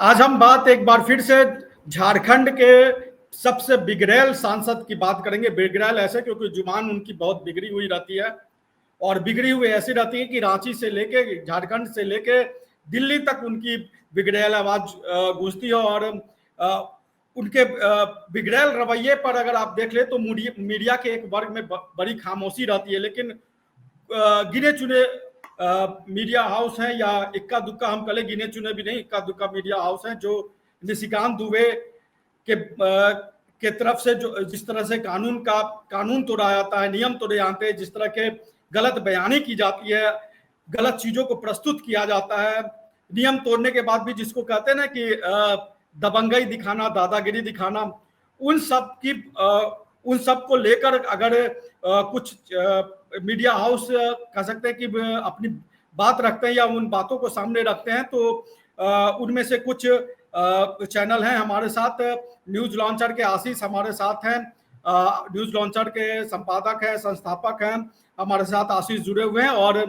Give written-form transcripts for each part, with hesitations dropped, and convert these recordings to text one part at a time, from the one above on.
आज हम बात एक बार फिर से झारखंड के सबसे बिगड़ैल सांसद की बात करेंगे। बिगड़ैल ऐसे क्योंकि जुबान उनकी बहुत बिगड़ी हुई रहती है और बिगड़ी हुई ऐसी रहती है कि रांची से लेके झारखंड से लेके दिल्ली तक उनकी बिगड़ैल आवाज गूंजती है। और उनके बिगड़ैल रवैये पर अगर आप देख ले तो मीडिया के एक वर्ग में बड़ी खामोशी रहती है, लेकिन गिने चुने मीडिया हाउस हैं, या इक्का दुक्का हम कहें, गिने चुने भी नहीं, इक्का दुक्का मीडिया हाउस हैं जो निशिकांत दुबे के तरफ से जो जिस तरह से कानून तोड़ा जाता है, नियम तोड़े जाते हैं, जिस तरह के गलत बयानी की जाती है, गलत चीजों को प्रस्तुत किया जाता है, नियम तोड़ने के बाद भी जिसको कहते हैं ना कि दबंगई दिखाना, दादागिरी दिखाना, उन सब को लेकर अगर कुछ मीडिया हाउस कह सकते हैं कि अपनी बात रखते हैं या उन बातों को सामने रखते हैं, तो उनमें से कुछ चैनल हैं हमारे साथ। न्यूज लॉन्चर के आशीष हमारे साथ हैं, न्यूज लॉन्चर के संपादक हैं, संस्थापक हैं, हमारे साथ आशीष जुड़े हुए हैं और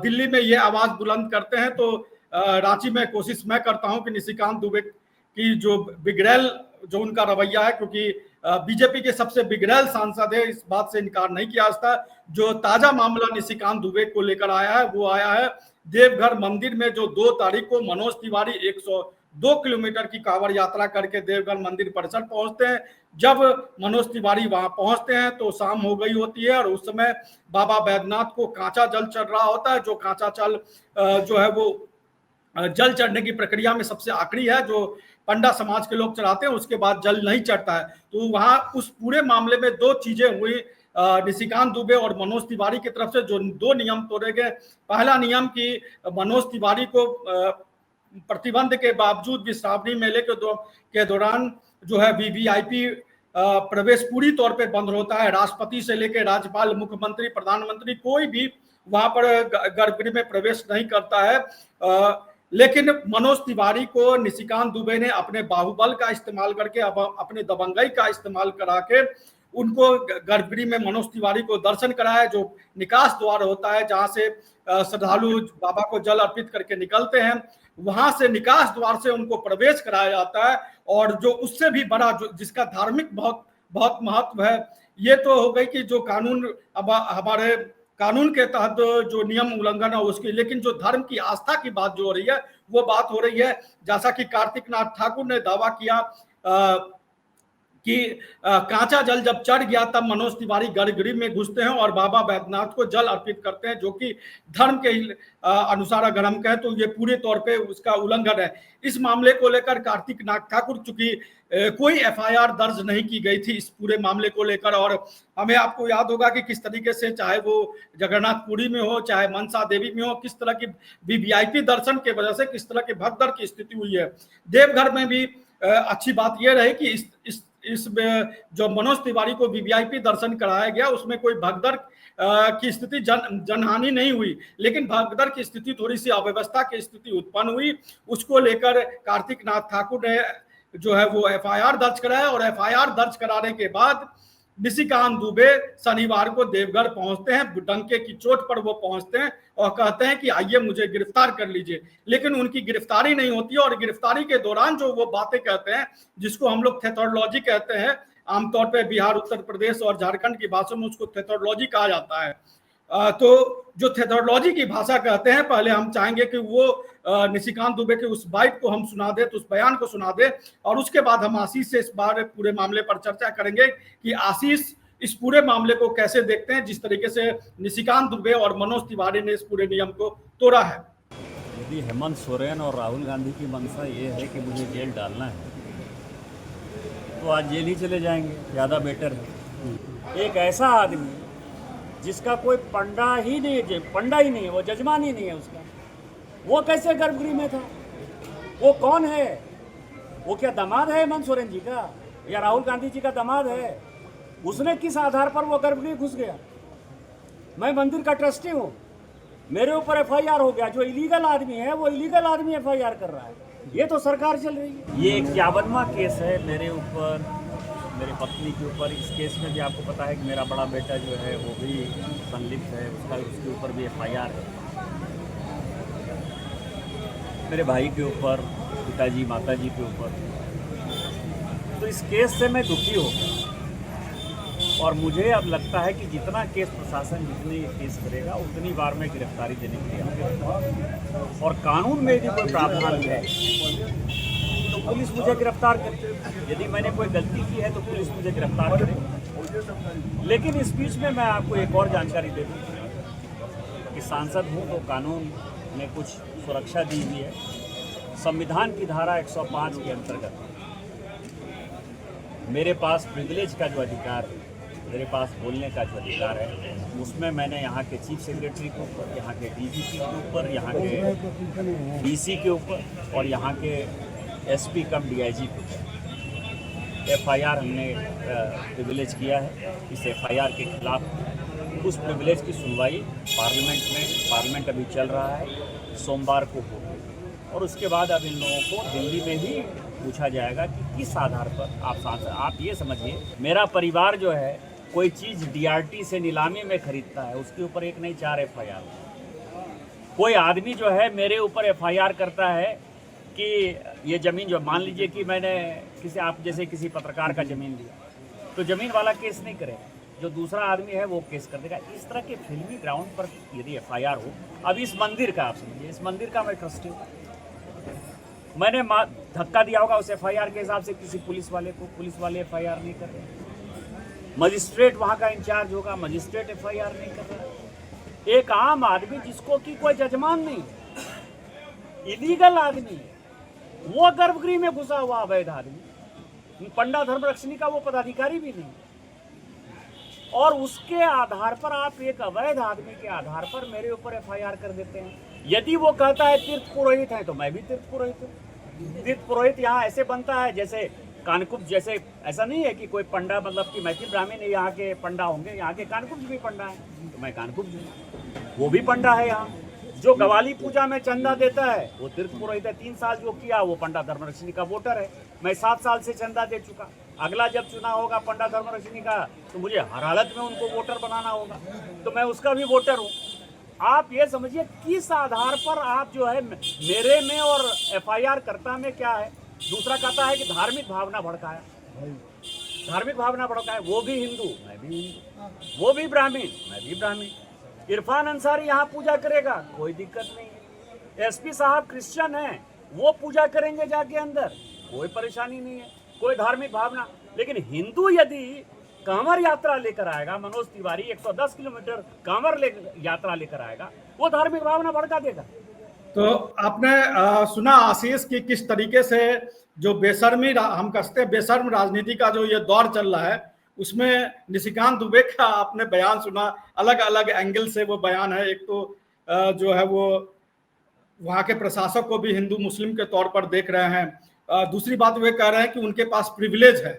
दिल्ली में ये आवाज बुलंद करते हैं। तो रांची में कोशिश मैं करता हूं कि निशिकांत दुबे की जो बिगड़ैल जो उनका रवैया है, क्योंकि बीजेपी के सबसे बिगड़ैल सांसद है, इस बात से इनकार नहीं किया जाता। जो ताजा मामला निशिकांत दुबे को लेकर आया है वो आया है देवघर मंदिर में, जो 2 तारीख को मनोज तिवारी 102 किलोमीटर की कांवड़ यात्रा करके देवघर मंदिर परिसर पहुंचते हैं। जब मनोज तिवारी वहां पहुंचते हैं तो शाम हो गई होती है और उस समय बाबा बैद्यनाथ को कांचा जल चढ़ रहा होता है। जो कांचा जल जो है वो जल चढ़ने की प्रक्रिया में सबसे आखिरी है, जो पंडा समाज के लोग चढ़ाते हैं, उसके बाद जल नहीं चढ़ता है। तो वहां उस पूरे मामले में 2 चीजें हुई निशिकांत दुबे और मनोज तिवारी की तरफ से, जो 2 नियम तोड़े गए। पहला नियम कि मनोज तिवारी को प्रतिबंध के बावजूद भी श्रावणी मेले के दौरान जो है वीवीआईपी प्रवेश पूरी तौर पे बंद होता है। राष्ट्रपति से लेकर राज्यपाल, मुख्यमंत्री, प्रधानमंत्री कोई भी वहां पर गर्भगृह में प्रवेश नहीं करता है। लेकिन मनोज तिवारी को निशिकांत दुबे ने अपने बाहुबल का इस्तेमाल करके, अपने दबंगई का इस्तेमाल करा के उनको गर्भगृह में मनोज तिवारी को दर्शन कराया, जो निकास द्वार होता है जहां से श्रद्धालु बाबा को जल अर्पित करके निकलते हैं, वहां से निकास द्वार से उनको प्रवेश कराया जाता है। और जो उससे भी बड़ा, जो जिसका धार्मिक बहुत बहुत महत्व है, ये तो हो गई कि जो कानून, अब हमारे कानून के तहत जो नियम उल्लंघन है उसकी, लेकिन जो धर्म की आस्था की बात जो हो रही है वो बात हो रही है। जैसा कि कार्तिक नाथ ठाकुर ने दावा किया कि कांचा जल जब चढ़ गया तब मनोज तिवारी गर्भगृह में घुसते हैं और बाबा बैद्यनाथ को जल अर्पित करते हैं, जो कि धर्म के अनुसार अगर हम कहें तो ये पूरे तौर पे उसका उल्लंघन है। इस मामले को लेकर कार्तिक नाथ ठाकुर, चूंकि कोई एफआईआर दर्ज नहीं की गई थी इस पूरे मामले को लेकर, और हमें आपको याद होगा कि किस तरीके से, चाहे वो जगन्नाथपुरी में हो, चाहे मनसा देवी में हो, किस तरह की वीवीआईपी दर्शन के वजह से किस तरह की भगदड़ की स्थिति हुई है। देवघर में भी अच्छी बात यह रही कि इस जो मनोज तिवारी को वीवीआईपी दर्शन कराया गया उसमें कोई भगदड़ की स्थिति, जनहानि नहीं हुई, लेकिन भगदड़ की स्थिति, थोड़ी सी अव्यवस्था की स्थिति उत्पन्न हुई। उसको लेकर कार्तिक नाथ ठाकुर ने जो है वो एफआईआर दर्ज कराया और एफआईआर दर्ज कराने के बाद निशिकांत दुबे शनिवार को देवघर पहुंचते हैं। डंके की चोट पर वो पहुंचते हैं और कहते हैं कि आइए मुझे गिरफ्तार कर लीजिए, लेकिन उनकी गिरफ्तारी नहीं होती है। और गिरफ्तारी के दौरान जो वो बातें कहते हैं, जिसको हम लोग थेथोडोलॉजी कहते हैं, आमतौर पर बिहार, उत्तर प्रदेश और झारखंड की भाषा में उसको थेथोडोलॉजी कहा जाता है। तो जो थेथोडोलॉजी की भाषा कहते हैं, पहले हम चाहेंगे कि वो निशिकांत दुबे के उस बाइट को हम सुना दे, तो उस बयान को सुना दे, और उसके बाद हम आशीष से इस बार पूरे मामले पर चर्चा करेंगे कि आशीष इस पूरे मामले को कैसे देखते हैं, जिस तरीके से निशिकांत दुबे और मनोज तिवारी ने इस पूरे नियम को तोड़ा है। यदि हेमंत सोरेन और राहुल गांधी की मंशा ये है कि मुझे जेल डालना है, तो आज जेल ही चले जाएंगे, ज़्यादा बेटर है। एक ऐसा आदमी जिसका कोई पंडा ही नहीं है, पंडा ही नहीं है, वो जजमान ही नहीं है उसका, वो कैसे गर्भगृह में था? वो कौन है? वो क्या दामाद है हेमंत सोरेन जी का या राहुल गांधी जी का दामाद है? उसने किस आधार पर वो गर्भगृह घुस गया? मैं मंदिर का ट्रस्टी हूँ, मेरे ऊपर एफआईआर हो गया। जो इलीगल आदमी है वो इलीगल आदमी एफआईआर कर रहा है, ये तो सरकार चल रही है। ये 51वां केस है मेरे ऊपर, मेरी पत्नी के ऊपर। इस केस में भी आपको पता है कि मेरा बड़ा बेटा जो है वो भी संलिप्त है, उसके ऊपर भी एफआईआर है। मेरे भाई के ऊपर, पिताजी माताजी के ऊपर। तो इस केस से मैं दुखी हो गया और मुझे अब लगता है कि जितना केस प्रशासन जितनी केस करेगा उतनी बार मैं गिरफ्तारी देने के लिए, और कानून में यदि कोई प्रावधान है तो पुलिस मुझे गिरफ्तार करे। यदि मैंने कोई गलती की है तो पुलिस मुझे गिरफ्तार करे। लेकिन इस बीच में मैं आपको एक और जानकारी दे दूँ कि सांसद हूँ तो कानून ने कुछ सुरक्षा दी हुई है। संविधान की धारा 105 के अंतर्गत मेरे पास प्रिविलेज का जो अधिकार है, मेरे पास बोलने का जो अधिकार है, उसमें मैंने यहाँ के चीफ सेक्रेटरी के ऊपर, यहाँ के डीजीपी के ऊपर, यहाँ के डीसी के ऊपर और यहाँ के एसपी कम डीआईजी के ऊपर एफआईआर हमने प्रिविलेज किया है। इस एफआईआर के खिलाफ उस प्रिविलेज की सुनवाई पार्लियामेंट अभी चल रहा है, सोमवार को होगी और उसके बाद अब इन लोगों को दिल्ली में ही पूछा जाएगा कि किस आधार पर आप सांसद। आप ये समझिए, मेरा परिवार जो है कोई चीज़ डीआरटी से नीलामी में खरीदता है, उसके ऊपर एक नहीं 4 एफआईआर। कोई आदमी जो है मेरे ऊपर एफआईआर करता है कि ये ज़मीन जो, मान लीजिए कि मैंने किसी, आप जैसे किसी पत्रकार का ज़मीन लिया, तो ज़मीन वाला केस नहीं करेगा, जो दूसरा आदमी है वो केस कर देगा। इस तरह के फिल्मी ग्राउंड पर यदि एफआईआर हो, अब इस मंदिर का आप समझिए, इस मंदिर का मैं ट्रस्टी हूँ, मैंने धक्का दिया होगा उस एफआईआर के हिसाब से किसी पुलिस वाले को, पुलिस वाले एफआईआर नहीं कर रहे। मजिस्ट्रेट वहाँ का इंचार्ज होगा, मजिस्ट्रेट एफआईआर नहीं कर रहा। एक आम आदमी जिसको कि कोई जजमान नहीं, इलीगल आदमी है, वो गर्भगृह में घुसा हुआ अवैध आदमी, पंडा धर्मरक्षिणी का वो पदाधिकारी भी नहीं, और उसके आधार पर आप एक अवैध आदमी के आधार पर मेरे ऊपर एफआईआर कर देते हैं। यदि वो कहता है तीर्थ पुरोहित है तो मैं भी तीर्थ पुरोहित हूँ। तीर्थ पुरोहित यहाँ ऐसे बनता है जैसे कानकुब्ज, जैसे ऐसा नहीं है कि कोई पंडा, मतलब कि मैथिल ब्राह्मण यहाँ के पंडा होंगे, यहाँ के कानकुब्ज भी पंडा है, तो मैं कानकुब्ज हूँ, वो भी पंडा है। यहाँ जो गवाली पूजा में चंदा देता है वो तीर्थ पुरोहित है। 3 साल जो किया वो पंडा धर्मरक्षिणी का वोटर है। मैं 7 साल से चंदा दे चुका। अगला जब चुनाव होगा पंडा धर्मरक्षिणी का तो मुझे हर हालत में उनको वोटर बनाना होगा, तो मैं उसका भी वोटर हूँ। आप ये समझिए किस आधार पर आप जो है मेरे में और एफआईआर कर्ता में क्या है। दूसरा कहता है कि धार्मिक भावना भड़काया, धार्मिक भावना भड़काया, वो भी हिंदू मैं भी हिंदू, वो भी ब्राह्मण मैं भी ब्राह्मण। इरफान अंसारी यहाँ पूजा करेगा, कोई दिक्कत नहीं है। एसपी साहब क्रिश्चियन हैं, वो पूजा करेंगे जाके अंदर, कोई परेशानी नहीं है, कोई धार्मिक भावना। लेकिन हिंदू यदि कांवर यात्रा लेकर आएगा, मनोज तिवारी 110 किलोमीटर कांवर यात्रा लेकर आएगा, वो धार्मिक भावना भड़का देगा। तो आपने सुना आशीष की किस तरीके से जो बेशर्मी, हम कहते हैं बेशर्म राजनीति का जो ये दौर चल रहा है, उसमें निशिकांत दुबे का आपने बयान सुना, अलग अलग एंगल से वो बयान है। एक तो जो है वो वहाँ के प्रशासक को भी हिंदू मुस्लिम के तौर पर देख रहे हैं। दूसरी बात वे कह रहे हैं कि उनके पास प्रिविलेज है।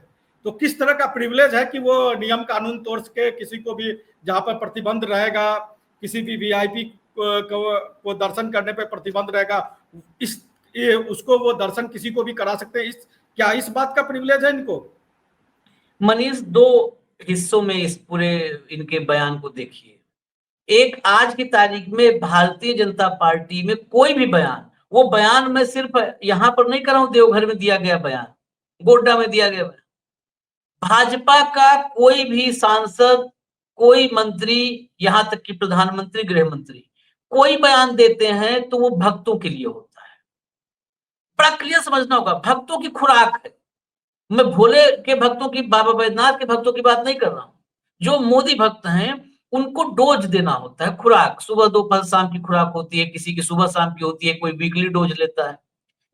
तो किस तरह का प्रिविलेज है कि वो नियम कानून तोड़ के किसी को भी, जहाँ पर प्रतिबंध रहेगा, किसी भी वीआईपी को दर्शन करने पे प्रतिबंध रहेगा, उसको वो दर्शन किसी को भी करा सकते हैं। क्या इस बात का प्रिविलेज है इनको? मनीष, 2 हिस्सों में इस पूरे इनके बयान को देखिए। एक, आज की तारीख में भारतीय जनता पार्टी में कोई भी बयान, वो बयान मैं सिर्फ यहां पर नहीं कर रहा हूं, देवघर में दिया गया बयान, गोड्डा में दिया गया बयान, भाजपा का कोई भी सांसद, कोई मंत्री, यहां तक कि प्रधानमंत्री, गृह मंत्री, कोई बयान देते हैं तो वो भक्तों के लिए होता है। बड़ा क्लियर समझना होगा, भक्तों की खुराक है। मैं भोले के भक्तों की, बाबा बैद्यनाथ के भक्तों की बात नहीं कर रहा हूं। जो मोदी भक्त हैं उनको डोज देना होता है, खुराक, सुबह दोपहर शाम की खुराक होती है, किसी की सुबह शाम की होती है, कोई वीकली डोज लेता है।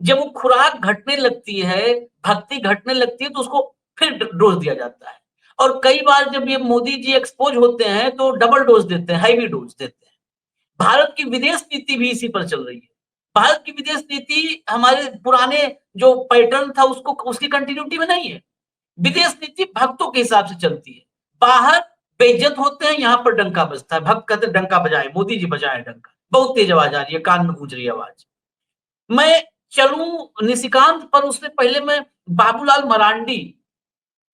जब वो खुराक घटने लगती है, भक्ति घटने लगती है, तो उसको फिर डोज दिया जाता है। और कई बार जब ये मोदी जी एक्सपोज होते हैं तो डबल डोज देते हैं, हैवी डोज देते हैं। भारत की विदेश नीति भी इसी पर चल रही है। भारत की विदेश नीति हमारे पुराने जो पैटर्न था उसको, उसकी कंटिन्यूटी में नहीं है। विदेश नीति भक्तों के हिसाब से चलती है। बाहर बेइज्जत होते हैं, यहाँ पर डंका बजता है। भक्त कहते हैं डंका बजाए, मोदी जी बजाए डंका, बहुत तेज आवाज आ रही है, कान में गूंज रही है आवाज। मैं चलूं निशिकांत पर, उससे पहले मैं बाबूलाल मरांडी,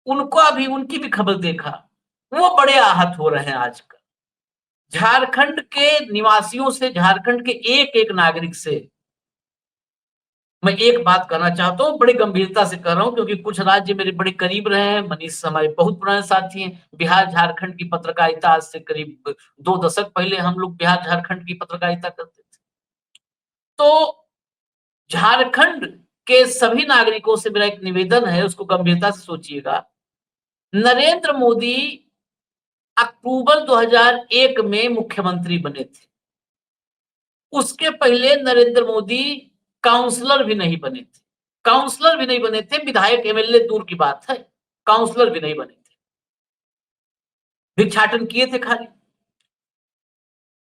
उनका भी, उनकी भी खबर देखा। वो बड़े आहत हो रहे हैं आजकल। झारखंड के निवासियों से, झारखंड के एक एक नागरिक से मैं एक बात कहना चाहता हूँ, बड़ी गंभीरता से कर रहा हूँ, क्योंकि कुछ राज्य मेरे बड़े करीब रहे हैं। मनीष हमारे बहुत पुराने साथी हैं। बिहार झारखंड की पत्रकारिता आज से करीब 2 दशक पहले हम लोग बिहार झारखंड की पत्रकारिता करते थे। तो झारखंड के सभी नागरिकों से मेरा एक निवेदन है, उसको गंभीरता से सोचिएगा। नरेंद्र मोदी अक्टूबर 2001 में मुख्यमंत्री बने थे। उसके पहले नरेंद्र मोदी काउंसलर भी नहीं बने थे। काउंसलर भी नहीं बने थे, विधायक एमएलए दूर की बात है, काउंसलर भी नहीं बने थे, भिक्षाटन किए थे खाली।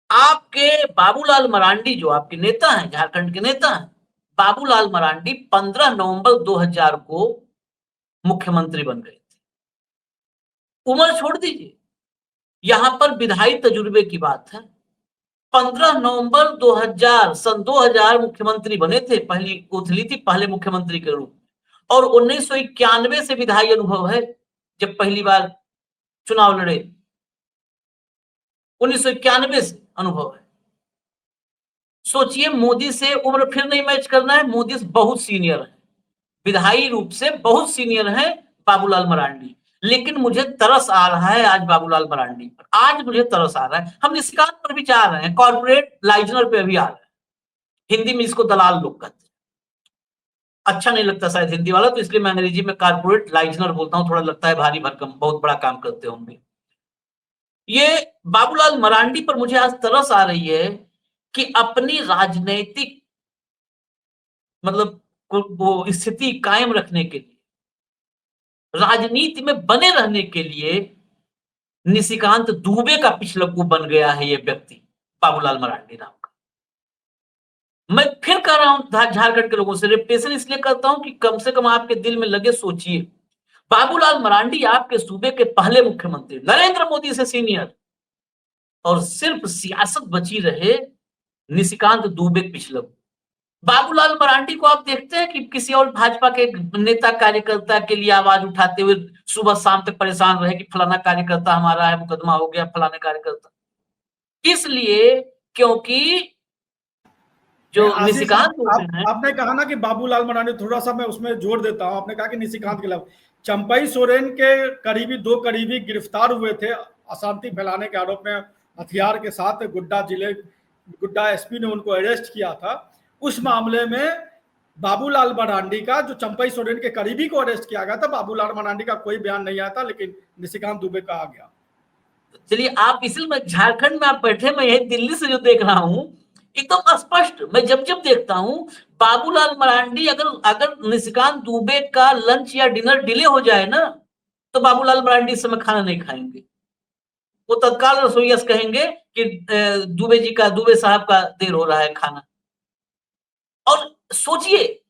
आपके बाबूलाल मरांडी, जो आपके नेता हैं, झारखंड के नेता हैं, बाबूलाल मरांडी 15 नवंबर 2000 को मुख्यमंत्री बन गए थे। उम्र छोड़ दीजिए, यहां पर विधायी तजुर्बे की बात है। 15 नवंबर 2000 सन 2000 मुख्यमंत्री बने थे, पहली उथली थी पहले मुख्यमंत्री के रूप में, और 1991 से विधायी अनुभव है, जब पहली बार चुनाव लड़े 1991 से अनुभव है। सोचिए, मोदी से उम्र फिर नहीं मैच करना है, मोदी से बहुत सीनियर है, विधायी रूप से बहुत सीनियर है बाबूलाल मरांडी। लेकिन मुझे तरस आ रहा है आज बाबूलाल मरांडी पर, आज मुझे तरस आ रहा है। हम निशिकांत पर भी चाह रहे हैं, कॉर्पोरेट लाइजनर पे भी आ रहे हैं। हिंदी में इसको दलाल लोग कहते हैं, अच्छा नहीं लगता शायद हिंदी वाला, तो इसलिए मैं अंग्रेजी में कॉर्पोरेट लाइजनर बोलता हूं, थोड़ा लगता है भारी भरकम, बहुत बड़ा काम करते होंगे। ये बाबूलाल मरांडी पर मुझे आज तरस आ रही है कि अपनी राजनैतिक मतलब वो स्थिति कायम रखने के लिए, राजनीति में बने रहने के लिए निशिकांत दुबे का पिछलग्गू बन गया है ये व्यक्ति, बाबूलाल मरांडी नाम का। मैं फिर कह रहा हूं झारखंड के लोगों से, रिप्रेजेंट इसलिए करता हूं कि कम से कम आपके दिल में लगे। सोचिए, बाबूलाल मरांडी आपके सूबे के पहले मुख्यमंत्री, नरेंद्र मोदी से सीनियर, और सिर्फ सियासत बची रहे निशिकांत दुबे पिछलग्गू। बाबूलाल मरांडी को आप देखते हैं कि किसी और भाजपा के नेता कार्यकर्ता के लिए आवाज उठाते हुए सुबह शाम तक परेशान रहे कि फलाना कार्यकर्ता हमारा है, मुकदमा हो गया फलाने कार्यकर्ता। इसलिए क्योंकि जो निशिकांत आपने कहा ना कि बाबूलाल मरांडी, थोड़ा सा मैं उसमें जोड़ देता हूं। आपने कहा कि निशिकांत के खिलाफ चंपई सोरेन के करीबी 2 करीबी गिरफ्तार हुए थे अशांति फैलाने के आरोप में, हथियार के साथ। गुड्डा एसपी ने उनको अरेस्ट किया था। उस मामले में बाबूलाल मरांडी का, जो चंपई सोरेन के करीबी को अरेस्ट किया गया था, बाबूलाल मरांडी का कोई बयान नहीं आया था, लेकिन निशिकांत दुबे का आ गया। चलिए, आप इसलिए झारखंड में आप बैठे, मैं यही दिल्ली से जो देख रहा हूं एकदम स्पष्ट, मैं जब जब देखता हूं बाबूलाल मरांडी, अगर निशिकांत दुबे का लंच या डिनर डिले हो जाए ना, तो बाबूलाल मरांडी इस समय खाना नहीं खाएंगे। वो तत्काल रसोइया कहेंगे कि दुबे साहब का देर हो रहा है खाना। और सोचिए,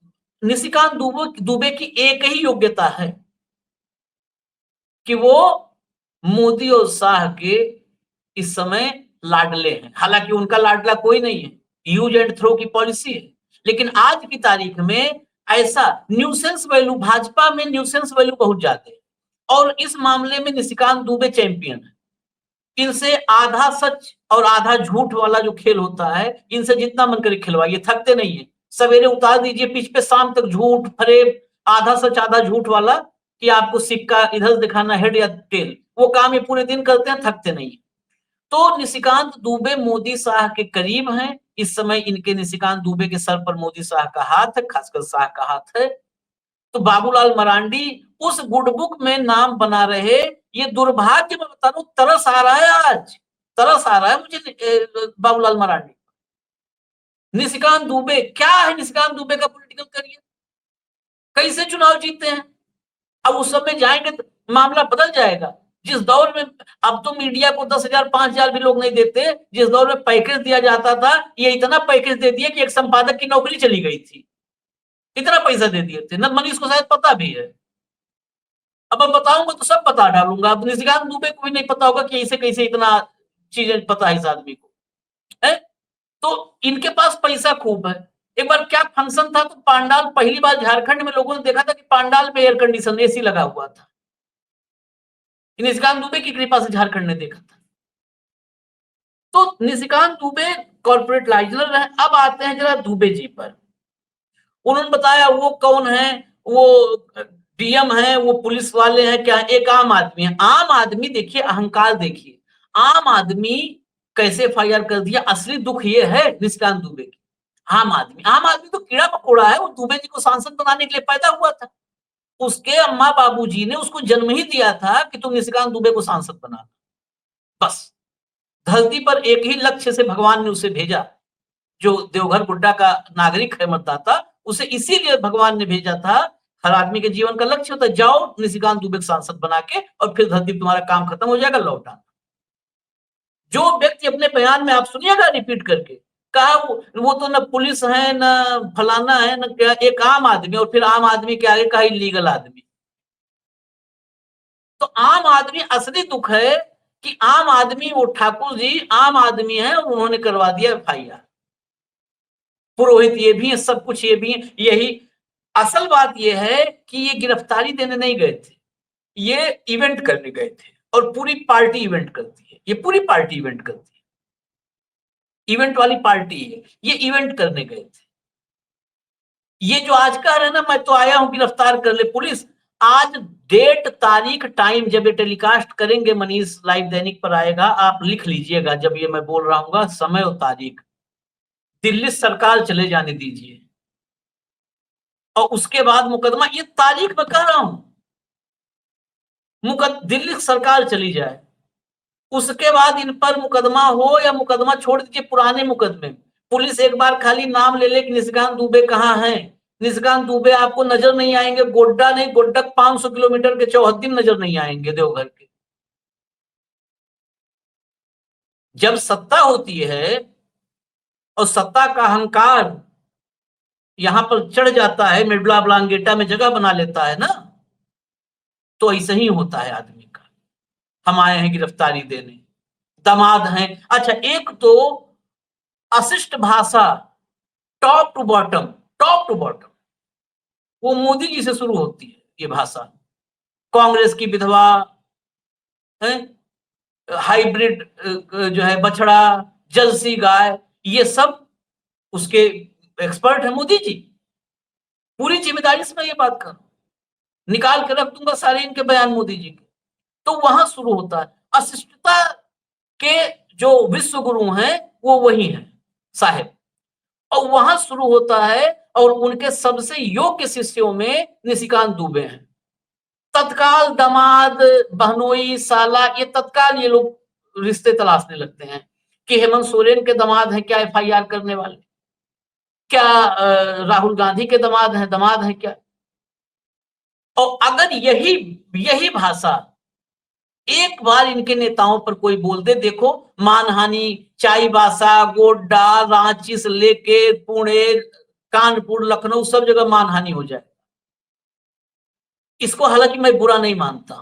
निशिकांत दुबे की एक ही योग्यता है कि वो मोदी और शाह के इस समय लाडले हैं। हालांकि उनका लाडला कोई नहीं है, यूज एंड थ्रो की पॉलिसी है, लेकिन आज की तारीख में ऐसा न्यूसेंस वैल्यू, भाजपा में न्यूसेंस वैल्यू बहुत ज्यादा है, और इस मामले में निशिकांत दुबे चैंपियन है। इनसे आधा सच और आधा झूठ वाला जो खेल होता है, इनसे जितना मन करे खिलवाइए, थकते नहीं है। सवेरे उतार दीजिए पिच पे, शाम तक झूठ फरेब, आधा सच आधा झूठ वाला, कि आपको सिक्का इधर दिखाना, हेड या टेल, वो काम ये पूरे दिन करते हैं, थकते नहीं है। तो निशिकांत दुबे मोदी शाह के करीब हैं इस समय। इनके निशिकांत दुबे के सर पर मोदी शाह का हाथ है, खासकर शाह का हाथ है। तो बाबूलाल मरांडी उस गुडबुक में नाम बना रहे, ये दुर्भाग्य, मैं बता रहा हूं, तरस आ रहा है, आज तरस आ रहा है मुझे बाबूलाल मरांडी। निशिकांत दुबे क्या है, निशिकांत दुबे का पॉलिटिकल करियर, कैसे चुनाव जीतते हैं। अब उस समय जाएंगे तो मामला बदल जाएगा। जिस दौर में, अब तो मीडिया को 10,000 5,000 भी लोग नहीं देते, जिस दौर में पैकेज दिया जाता था, ये इतना पैकेज दे दिया कि एक संपादक की नौकरी चली गई थी, इतना पैसा दे दिए थे ना। मनीष को शायद पता भी है, अब मैं बताऊंगा तो सब बता डालूंगा। अब निशिकांत दुबे को भी नहीं पता होगा कि ऐसे कैसे इतना चीजें पता है इस आदमी को, है। तो इनके पास पैसा खूब है। एक बार क्या फंक्शन था, तो पांडाल, पहली बार झारखंड में लोगों ने देखा था कि पांडाल में एयर कंडीशन एसी लगा हुआ था। निशिकांत दुबे की कृपा से झारखंड ने देखा था। तो निशिकांत दुबे कॉर्पोरेट लाइजनर रहे। अब आते हैं जरा दुबे जी पर। उन्होंने बताया वो कौन है, वो डीएम है, वो पुलिस वाले हैं, क्या एक आम आदमी है। आम आदमी देखिए, अहंकार देखिए, आम आदमी कैसे एफआईआर कर दिया। असली दुख ये है निशिकांत दुबे की। आम आदमी तो कीड़ा मकोड़ा है, वो दुबे जी को सांसद बनाने के लिए पैदा हुआ था। उसके अम्मा बाबूजी ने उसको जन्म ही दिया था कि तुम निशिकांत दुबे को सांसद बना। बस धरती पर एक ही लक्ष्य से भगवान ने उसे भेजा, जो देवघर गुड्डा का नागरिक है, मतदाता, उसे इसीलिए भगवान ने भेजा था। हर आदमी के जीवन का लक्ष्य होता है, जाओ निशिकांत दुबे को सांसद बना के, और फिर धरती पर तुम्हारा काम खत्म हो जाएगा, लौट आना। जो व्यक्ति अपने बयान में, आप सुनिएगा रिपीट करके, कहा वो तो न पुलिस है, न फलाना है, न क्या, एक आम आदमी, और फिर आम आदमी के आगे कहा इलीगल आदमी। तो आम आदमी असली दुख है कि आम आदमी, वो ठाकुर जी आम आदमी है, उन्होंने करवा दिया एफआईआर। पुरोहित ये भी है, सब कुछ ये भी है। यही असल बात ये है कि ये गिरफ्तारी देने नहीं गए थे, ये इवेंट करने गए थे, और पूरी पार्टी इवेंट करती है, ये पूरी पार्टी इवेंट करती है, इवेंट वाली पार्टी है, ये इवेंट करने गए थे। ये जो आज कह रहे हैं ना, मैं तो आया हूं गिरफ्तार कर ले पुलिस, आज डेट, तारीख, टाइम जब ये टेलीकास्ट करेंगे, मनीष लाइव दैनिक पर आएगा, आप लिख लीजिएगा जब ये मैं बोल रहा हूँ, समय और तारीख। दिल्ली सरकार चले जाने दीजिए, और उसके बाद मुकदमा, ये तारीख में कह रहा हूं, दिल्ली सरकार चली जाए, उसके बाद इन पर मुकदमा हो, या मुकदमा छोड़ दीजिए पुराने मुकदमे, पुलिस एक बार खाली नाम ले ले कि निशिकांत दुबे कहाँ है, निशिकांत दुबे आपको नजर नहीं आएंगे, गोड्डा नहीं, गोड्डा 500 किलोमीटर के चौहद्दी नजर नहीं आएंगे देवघर के। जब सत्ता होती है और सत्ता का अहंकार यहां पर चढ़ जाता है, मिडला ब्लांगेटा में जगह बना लेता है ना, तो ऐसा ही होता है आदमी का। हम आए हैं गिरफ्तारी देने, दामाद हैं। अच्छा, एक तो अशिष्ट भाषा, top to bottom, top to bottom, वो मोदी जी से शुरू होती है ये भाषा। कांग्रेस की विधवा है, हाइब्रिड जो है बछड़ा, जर्सी गाय, ये सब उसके एक्सपर्ट है मोदी जी। पूरी जिम्मेदारी से मैं ये बात कर, निकाल के रख दूंगा सारे इनके बयान मोदी जी के। तो वहां शुरू होता है अशिष्टता के जो विश्व गुरु हैं, वो वही हैं साहेब, और वहां शुरू होता है। और उनके सबसे योग्य शिष्यों में निशिकांत दुबे हैं। तत्काल दामाद, बहनोई, साला, ये तत्काल ये लोग रिश्ते तलाशने लगते हैं कि हेमंत सोरेन के दामाद हैं क्या एफआईआर करने वाले, क्या राहुल गांधी के दामाद हैं क्या। और अगर यही यही भाषा एक बार इनके नेताओं पर कोई बोल दे, देखो मानहानि, चाईबासा, गोड्डा, रांची से लेके पुणे, कानपुर, लखनऊ, सब जगह मानहानि हो जाए। इसको हालांकि मैं बुरा नहीं मानता,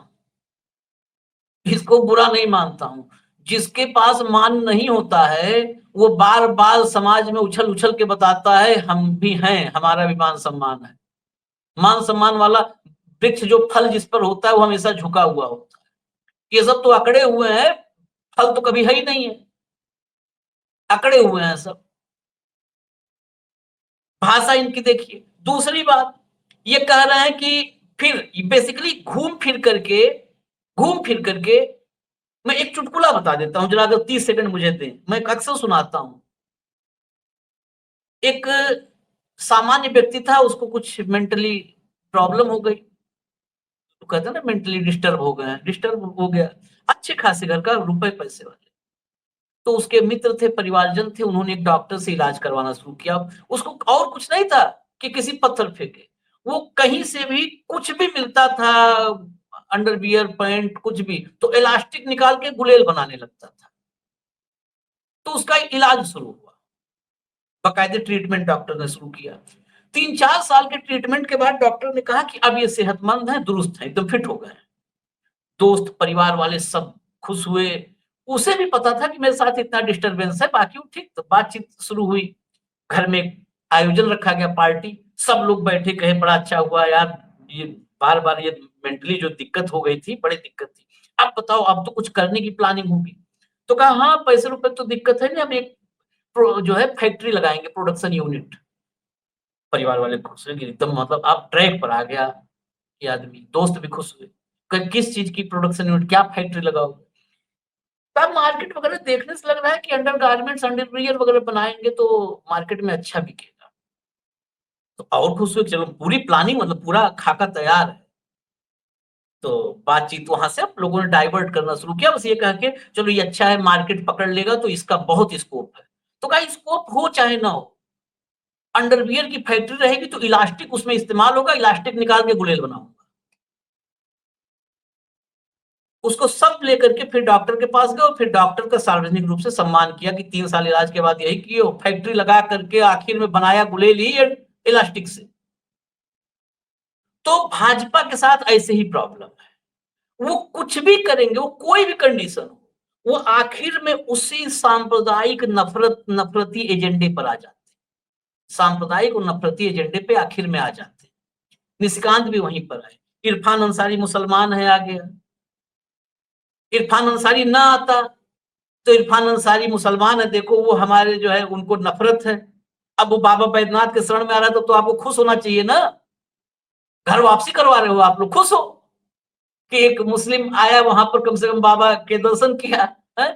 इसको बुरा नहीं मानता हूं। जिसके पास मान नहीं होता है, वो बार बार समाज में उछल उछल के बताता है हम भी हैं, हमारा भी मान सम्मान है। मान सम्मान वाला वृक्ष, जो फल जिस पर होता है, वो हमेशा झुका हुआ होता है। ये सब तो अकड़े हुए हैं, फल तो कभी है ही नहीं है, अकड़े हुए हैं सब। भाषा इनकी देखिए। दूसरी बात, ये कह रहे हैं कि फिर बेसिकली घूम फिर करके मैं एक चुटकुला बता देता हूं, जरा अगर 30 सेकंड मुझे दें, मैं अक्सर सुनाता हूं। एक सामान्य व्यक्ति था, उसको कुछ मेंटली प्रॉब्लम हो गई, तो कहते हैं ना मेंटली डिस्टर्ब हो गया, अच्छे खासे घर का, रुपए पैसे वाले। तो उसके मित्र थे, परिवारजन थे, उन्होंने एक डॉक्टर से इलाज करवाना शुरू किया। उसको और कुछ नहीं था कि किसी पत्थर फेंके, वो कहीं से भी कुछ भी मिलता था, अंडरवियर, पैंट, कुछ भी, तो इलास्टिक निकाल के गुलेल बनाने लगता था। तो उसका इलाज शुरू हुआ, बाकायदे ट्रीटमेंट डॉक्टर ने शुरू किया। 3-4 साल के ट्रीटमेंट के बाद डॉक्टर ने कहा कि अब ये सेहतमंद है, दुरुस्त है, एकदम फिट हो गए। दोस्त, परिवार वाले सब खुश हुए। उसे भी पता था कि मेरे साथ इतना डिस्टरबेंस है, बाकी वो ठीक। तो बातचीत शुरू हुई, घर में आयोजन रखा गया, पार्टी, सब लोग बैठे, कहे बड़ा अच्छा हुआ यार, ये बार बार ये मेंटली जो दिक्कत हो गई थी, बड़ी दिक्कत थी, अब बताओ अब तो कुछ करने की प्लानिंग होगी। तो कहा हाँ, पैसे रुपए तो दिक्कत है नहीं, अब एक जो है फैक्ट्री लगाएंगे, प्रोडक्शन यूनिट। परिवार वाले खुश हुए कि एकदम मतलब आप ट्रैक पर आ गया ये आदमी, दोस्त भी खुश हुए। किस चीज की प्रोडक्शन यूनिट, क्या फैक्ट्री लगाओगे? तब मार्केट वगैरह देखने से लग रहा है कि अंडरगारमेंट्स, अंडरवियर वगैरह बनाएंगे तो मार्केट में अच्छा बिकेगा। तो और खुश हुए, चलो पूरी प्लानिंग मतलब पूरा खाका तैयार है। तो बातचीत वहां से हम लोगों ने डाइवर्ट करना शुरू किया, बस ये कह के चलो ये अच्छा है, मार्केट पकड़ लेगा तो इसका बहुत स्कोप है। तो कहा स्कोप हो चाहे ना हो, अंडरवियर की फैक्ट्री रहेगी तो इलास्टिक उसमें इस्तेमाल होगा, इलास्टिक निकाल के गुलेल बनाऊंगा। उसको सब लेकर के फिर डॉक्टर के पास गए और फिर डॉक्टर का सार्वजनिक रूप से सम्मान किया कि 3 साल इलाज के बाद यही किए, फैक्ट्री लगा करके आखिर में बनाया गुलेल ही इलास्टिक से। तो भाजपा के साथ ऐसे ही प्रॉब्लम है, वो कुछ भी करेंगे, वो कोई भी कंडीशन हो, वो आखिर में उसी सांप्रदायिक नफरती एजेंडे पर आ जाते, सांप्रदायिक और नफरती एजेंडे पे आखिर में आ जाते। निशिकांत भी वहीं पर है। इरफान अंसारी मुसलमान है, आ गया। इरफान अंसारी ना आता तो इरफान अंसारी मुसलमान है, देखो वो हमारे जो है उनको नफरत है। अब वो बाबा बैद्यनाथ के शरण में आ रहा है तो आपको खुश होना चाहिए ना, घर वापसी करवा रहे हो आप लोग, खुश हो कि एक मुस्लिम आया वहां पर, कम से कम बाबा के दर्शन किया है।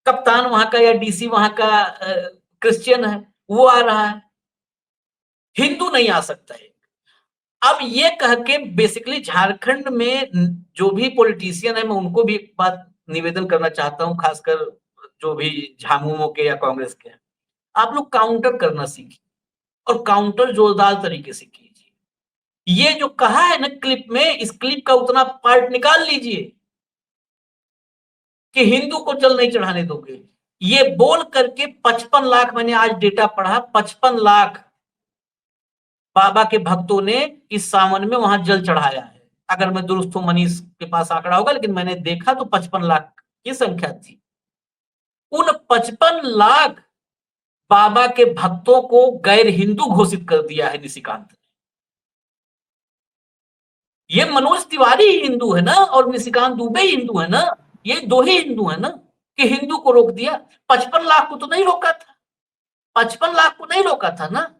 कप्तान वहां का या डीसी वहां का क्रिश्चियन है, वो आ रहा है, हिंदू नहीं आ सकता है। अब ये कह के बेसिकली झारखंड में जो भी पॉलिटिशियन है, मैं उनको भी एक बात निवेदन करना चाहता हूं, खासकर जो भी झामुमो के या कांग्रेस के हैं, आप लोग काउंटर करना सीखिए और काउंटर जोरदार तरीके से कीजिए। ये जो कहा है ना क्लिप में, इस क्लिप का उतना पार्ट निकाल लीजिए कि हिंदू को जल नहीं चढ़ाने दोगे। ये बोल करके 55 लाख, मैंने आज डेटा पढ़ा, 55 लाख बाबा के भक्तों ने इस सावन में वहां जल चढ़ाया है। अगर मैं दुरुस्त हूं, मनीष के पास आंकड़ा होगा, लेकिन मैंने देखा तो 55 लाख की संख्या थी। उन 55 लाख बाबा के भक्तों को गैर हिंदू घोषित कर दिया है निशिकांत ने। ये मनोज तिवारी ही हिंदू है ना, और निशिकांत दुबे ही हिंदू है ना, ये दो ही हिंदू है ना, कि हिंदू को रोक दिया। 55 लाख को तो नहीं रोका था, 55 लाख को नहीं रोका था ना।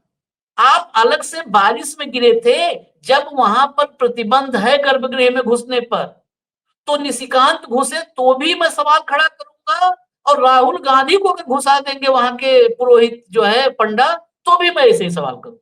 आप अलग से बारिश में गिरे थे, जब वहां पर प्रतिबंध है गर्भगृह में घुसने पर, तो निशिकांत घुसे तो भी मैं सवाल खड़ा करूंगा, और राहुल गांधी को घुसा देंगे वहां के पुरोहित जो है पंडा, तो भी मैं ऐसे ही सवाल करूंगा।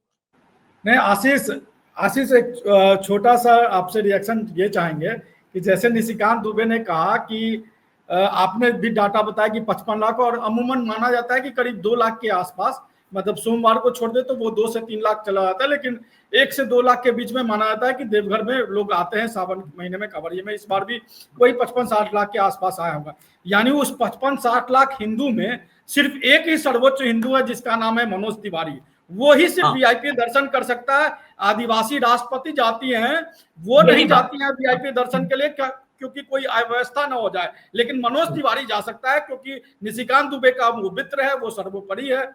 नहीं आशीष, आशीष एक छोटा सा आपसे रिएक्शन ये चाहेंगे कि जैसे निशिकांत दुबे ने कहा कि आपने भी डाटा बताया कि 55 लाख, और अमूमन माना जाता है कि करीब 2 लाख के आसपास, मतलब सोमवार को छोड़ दे तो वो 2 से 3 लाख चला जाता है, लेकिन 1 से 2 लाख के बीच में माना जाता है कि देवघर में लोग आते हैं सावन महीने में, कांवड़िए में। इस बार भी वही 55-60 लाख के आसपास आया होगा। यानी उस 55-60 लाख हिंदू में सिर्फ एक ही सर्वोच्च हिंदू है जिसका नाम है मनोज तिवारी। वो ही सिर्फ वीआईपी दर्शन कर सकता है। आदिवासी राष्ट्रपति जाती हैं, वो नहीं जाती हैं वीआईपी दर्शन के लिए क्योंकि कोई अव्यवस्था ना हो जाए, लेकिन मनोज तिवारी जा सकता है क्योंकि निशिकांत दुबे का वो मित्र है, वो सर्वोपरि है।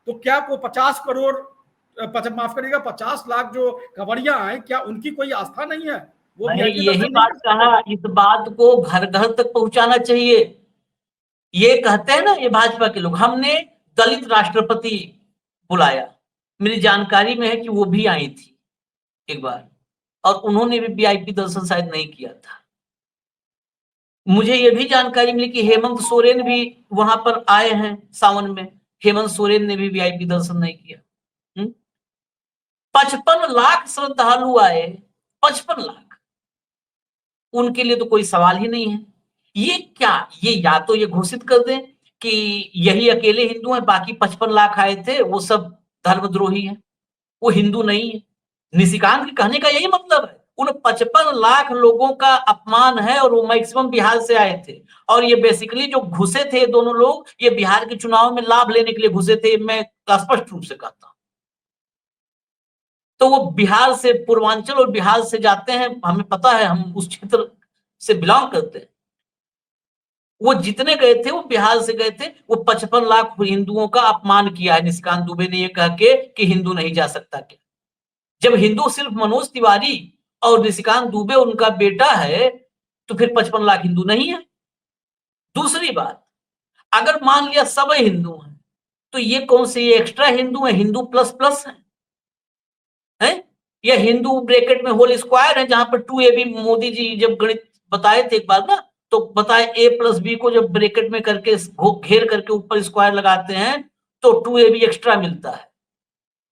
तो क्या वो 50 करोड़, माफ करिएगा 50 लाख जो खबरियां आए, क्या उनकी कोई आस्था नहीं है? वो यही बात कहा, इस बात को घर घर तक पहुंचाना चाहिए। ये कहते हैं ना ये भाजपा के लोग, हमने दलित राष्ट्रपति बुलाया, मेरी जानकारी में है कि वो भी आई थी एक बार, और उन्होंने भी वीआईपी दर्शन शायद नहीं किया था। मुझे ये भी जानकारी मिली कि हेमंत सोरेन भी वहां पर आए हैं सावन में, हेमंत सोरेन ने भी वीआईपी दर्शन नहीं किया। 55 लाख श्रद्धालु आए, 55 लाख, उनके लिए तो कोई सवाल ही नहीं है। ये क्या, ये या तो ये घोषित कर दें कि यही अकेले हिंदू हैं, बाकी 55 लाख आए थे वो सब धर्मद्रोही हैं, वो हिंदू नहीं है। निशिकांत के कहने का यही मतलब है, उन 55 लाख लोगों का अपमान है, और वो मैक्सिमम बिहार से आए थे, और ये बेसिकली जो घुसे थे दोनों लोग, ये बिहार के चुनाव में लाभ लेने के लिए घुसे थे, मैं स्पष्ट रूप से कहता हूं। तो वो बिहार से, पूर्वांचल और बिहार से जाते हैं, हमें पता है, हम उस क्षेत्र से बिलोंग करते हैं। वो जितने गए थे वो बिहार से गए थे। वो 55 लाख हिंदुओं का अपमान किया है निशिकांत दुबे ने, ये कह के कि हिंदू नहीं जा सकता क्या? जब हिंदू सिर्फ मनोज तिवारी और निशिकांत दुबे उनका बेटा है, तो फिर 55 लाख हिंदू नहीं है? दूसरी बात, अगर मान लिया सब हिंदू हैं, तो ये कौन से, ये एक्स्ट्रा हिंदू है, हिंदू प्लस प्लस है? है, या हिंदू ब्रैकेट में होल स्क्वायर है, जहां पर 2ab मोदी जी जब गणित बताए थे एक बार ना, तो बताए a+b को जब ब्रैकेट में करके घेर करके ऊपर स्क्वायर लगाते हैं तो 2ab एक्स्ट्रा मिलता है।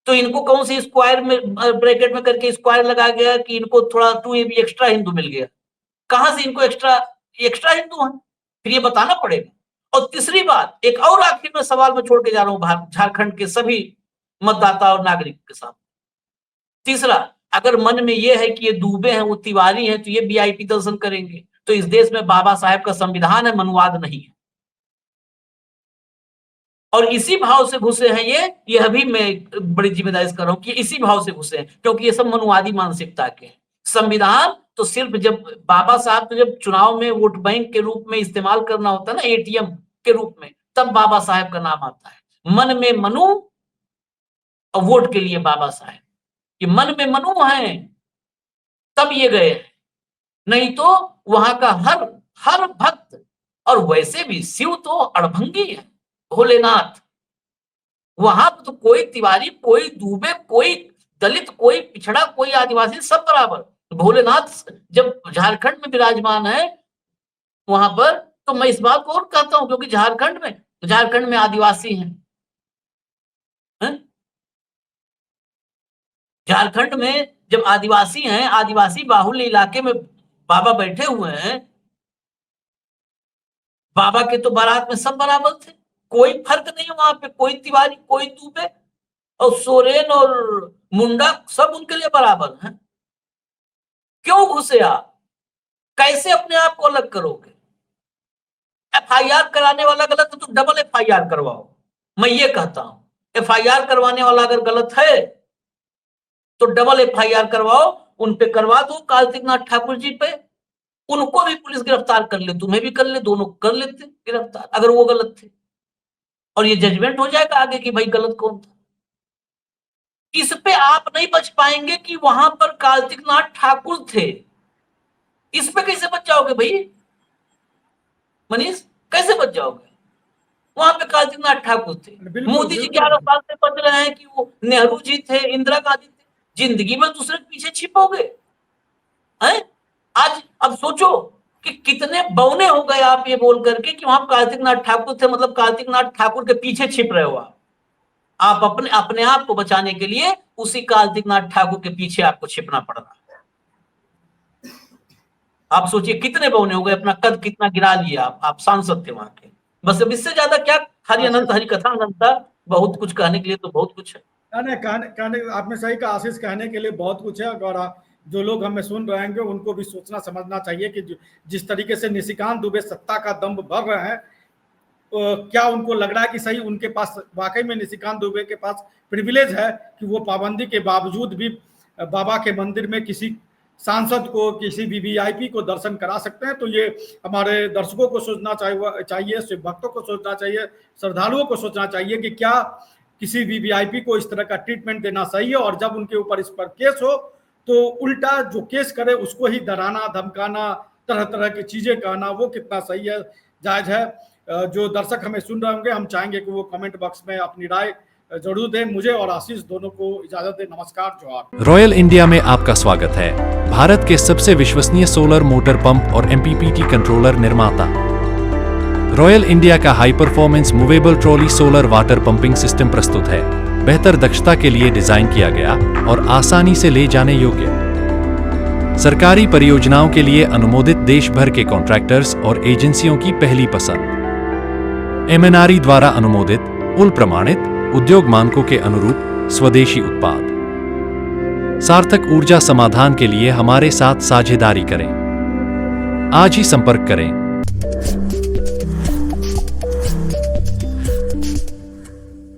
तो इनको कौन सी स्क्वायर में ब्रैकेट में करके स्क्वायर लगा गया कि इनको थोड़ा 2ab एक्स्ट्रा हिंदू मिल गया? कहां से इनको एक्स्ट्रा हिंदू है? फिर ये बताना पड़ेगा। और तीसरी बात, एक और आखिर में सवाल मैं छोड़ के जा रहा हूं झारखंड के सभी मतदाता और नागरिक के साथ। तीसरा, अगर मन में ये है कि ये दूबे हैं, वो तिवारी हैं, तो ये वीआईपी दर्शन करेंगे। तो इस देश में बाबा साहेब का संविधान है, मनुवाद नहीं है। और इसी भाव से घुसे हैं ये अभी मैं बड़ी जिम्मेदारी से कर रहा हूं कि इसी भाव से घुसे हैं, क्योंकि ये सब मनुवादी मानसिकता के हैं। संविधान तो सिर्फ जब बाबा साहब को जब चुनाव में वोट बैंक के रूप में इस्तेमाल करना होता है ना, एटीएम के रूप में, तब बाबा साहेब का नाम आता है। मन में मनु और वोट के लिए बाबा साहेब, ये मन में मनु है तब ये गए हैं, नहीं तो वहां का हर भक्त, और वैसे भी शिव तो अड़भंगी है, भोलेनाथ। वहां तो कोई तिवारी, कोई दूबे, कोई दलित, कोई पिछड़ा, कोई आदिवासी, सब बराबर। भोलेनाथ जब झारखंड में विराजमान है वहां पर, तो मैं इस बात को और कहता हूं, क्योंकि झारखंड में आदिवासी हैं, झारखंड में जब आदिवासी हैं, आदिवासी बाहुल्य इलाके में बाबा बैठे हुए हैं, बाबा के तो बारात में सब बराबर थे, कोई फर्क नहीं है वहां पे, कोई तिवारी, कोई दूबे, और सोरेन और मुंडा सब उनके लिए बराबर हैं। क्यों घुसे आप? कैसे अपने आप को अलग करोगे? एफआईआर कराने वाला गलत है तो डबल एफआईआर करवाओ। मैं ये कहता हूं, एफआईआर करवाने वाला अगर गलत है तो डबल एफआईआर करवाओ, उन पे करवा दो, कार्तिक नाथ ठाकुर जी पे, उनको भी पुलिस गिरफ्तार कर ले, तुम्हें भी कर ले, दोनों कर लेते गिरफ्तार अगर वो गलत थे, और ये जजमेंट हो जाएगा आगे कि भाई गलत कौन था। इस पे आप नहीं बच पाएंगे कि वहां पर कार्तिक नाथ ठाकुर थे, इस पे कैसे बच जाओगे भाई मनीष? कैसे बच जाओगे? वहां पे कार्तिक नाथ ठाकुर थे। मोदी जी 11 साल से बच रहे हैं कि वो नेहरू जी थे, इंदिरा गांधी थे, जिंदगी में दूसरे के पीछे छिपोगे हैं? आज अब सोचो कि कितने बौने हो गए आप ये बोल करके कि वहां कार्तिक नाथ ठाकुर थे, मतलब कार्तिक नाथ ठाकुर के पीछे छिप रहे हो आप अपने आप को बचाने के लिए उसी कार्तिक नाथ ठाकुर के पीछे आपको छिपना पड़ रहा है। आप सोचिए कितने बौने हो गए, अपना कद कितना गिरा लिया आप सांसद थे वहां के। बस अब इससे ज्यादा क्या हरि अनंत हरि कथा अनंता, बहुत कुछ कहने के लिए तो बहुत कुछ है। कहने आपने सही कहा आशीष, कहने के लिए बहुत कुछ है, और जो लोग हमें सुन रहे हैं उनको भी सोचना समझना चाहिए कि जिस तरीके से निशिकांत दुबे सत्ता का दम्भ भर रहे हैं, क्या उनको लग रहा है कि सही उनके पास वाकई में निशिकांत दुबे के पास प्रिविलेज है कि वो पाबंदी के बावजूद भी बाबा के मंदिर में किसी सांसद को, किसी भी वीआईपी को दर्शन करा सकते हैं? तो ये हमारे दर्शकों को सोचना चाहिए, शिव भक्तों को सोचना चाहिए, श्रद्धालुओं को सोचना चाहिए कि क्या किसी भी वीआईपी को इस तरह का ट्रीटमेंट देना सही है, और जब उनके ऊपर इस पर केस हो तो उल्टा जो केस करे उसको ही डराना, धमकाना, तरह तरह की चीजें कहना, वो कितना सही है, जायज है? जो दर्शक हमें सुन रहे होंगे, हम चाहेंगे कि वो कमेंट बॉक्स में अपनी राय जरूर दें। मुझे और आशीष दोनों को इजाजत दें। नमस्कार, जोहार। रॉयल इंडिया में आपका स्वागत है। भारत के सबसे विश्वसनीय सोलर मोटर पंप और एमपीपीटी कंट्रोलर निर्माता। रॉयल इंडिया का high performance movable trolley solar water pumping system प्रस्तुत है। बेहतर दक्षता के लिए डिजाइन किया गया और आसानी से ले जाने योग्य। सरकारी परियोजनाओं के लिए अनुमोदित देश भर के कॉन्ट्रैक्टर्स और एजेंसियों की पहली पसंद। एमएनआरई द्वारा अनुमोदित, उल प्रमाणित, उद्योग मानकों के अनुरूप स्वदेशी उत्पाद। सार्थक ऊर्जा समाधान के लिए हमारे साथ साझेदारी करें। आज ही संपर्क करें